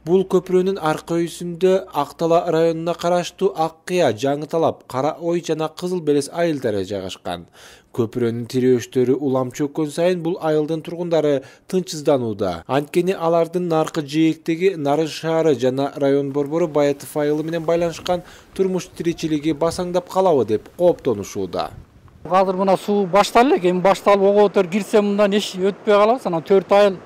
Бул көпүрөнүн арка үйүсүндө Актала районуна караштуу Ак-Кыя, Жаңы Талап, Кара Ой жана Кызыл Белес айылдары жайгашкан. Көпүрөнүн тирөөчтөрү улам чөккөн сайын бул айылдын тургундары тынчсызданууда. Анткени алардын наркы жээктеги Нарын шаары жана район борбору Баятов айылы менен байланышкан турмуш тиричилиги басаңдап калабы деп кооптонушууда. Азыр мына суу башталды элек, эми башталып ого өтөр кирсе мындан эч өтпөй калабыз. Анан 4 айыл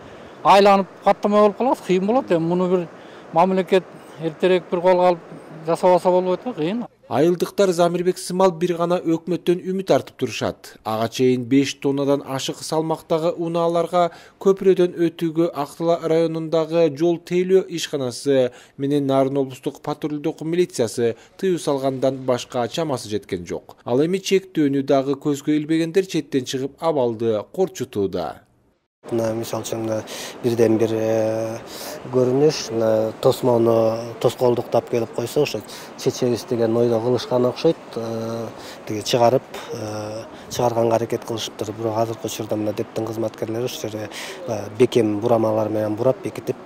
айланып каттамай болуп калат, кыйын болот. Эми муну бир мамлекет эртерээк бир колго алып жасабаса болбойт го, кыйын. Айылдыктар Замирбек сымал бир гана өкмөттөн үмүт артып турушат. Ага чейин 5 тоннадан ашык салмактагы унааларга көпүрөдөн өтүүгө Актала районундагы жол тейлөө ишканасы менен Нарын облустук патрулдук милициясы тыюу салгандан башка чамасы жеткен жок. Ал эми чектөөнү дагы көзгө илбегендер четтен чыгып абалды корчутууда. Мисалы үчүн бирден бир көрүнүш тосмону тоскоолдуктап келип койсо, ошо чечебиз деген ойдо кылышкан окшойт. Тиги чыгарганга аракет кылышыптыр. Бирок азыркы учурда мына дептин кызматкерлери ошол жерге бекем бурамалар менен бурап бекитип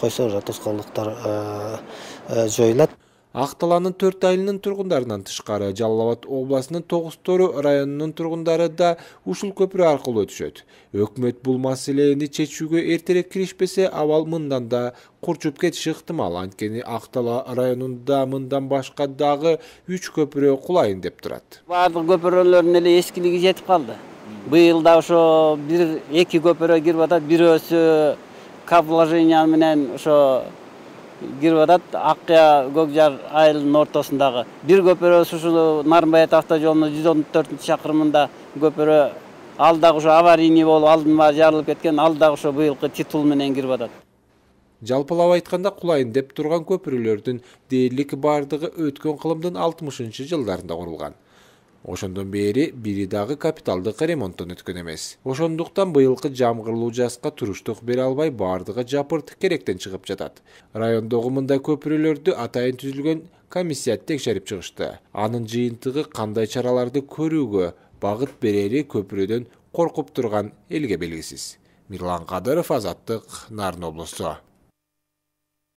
койсо, уже тоскоолдуктар жоюлат. Акталанын 4 айылынын тургундарынан тышкары Жалал Абад областынын Тогуз-Тору районунун тургундары да ушул көпүрө аркылуу өтүшөт. Өкмөт бул маселени чечүүгө эртерээк киришпесе, абал мындан да курчуп кетиши ыктымал. Анткени Актала районунда мындан башка дагы 3 көпүрө кулайын деп турат. Бардык көпүрөлөрдүн эле эскилиги жетип калды. Быйыл да ошо 1-2 көпүрө кирип атат, бирөөсү капложение менен ошо кирип атат. Ак-Кыя Көкжар айылынын ортосундагы бир көпүрө ушул Нарынбай автожолунун 114 чакырымында көпүрө, ал дагы ошо аварийный болуп алдын баары жарылып кеткен, ал дагы ошо быйылкы титул менен кирип атат. Жалпылап айтканда кулайын деп турган көпүрөлөрдүн дээрлик бардыгы өткөн кылымдын 60-жылдарында курулган. Ошондон бери бири дагы капиталдык ремонттон өткөн эмес. Ошондуктан быйылкы жамгырлуу жазга туруштук бере албай бардыгы жапырт керектен чыгып жатат. Райондогу мындай көпүрөлөрдү атайын түзүлгөн комиссия текшерип чыгышты. Анын жыйынтыгы кандай чараларды көрүүгө багыт берери көпүрөдөн коркуп турган элге белгисиз. Мирлан Кадыров, Азаттык, Нарын облусу.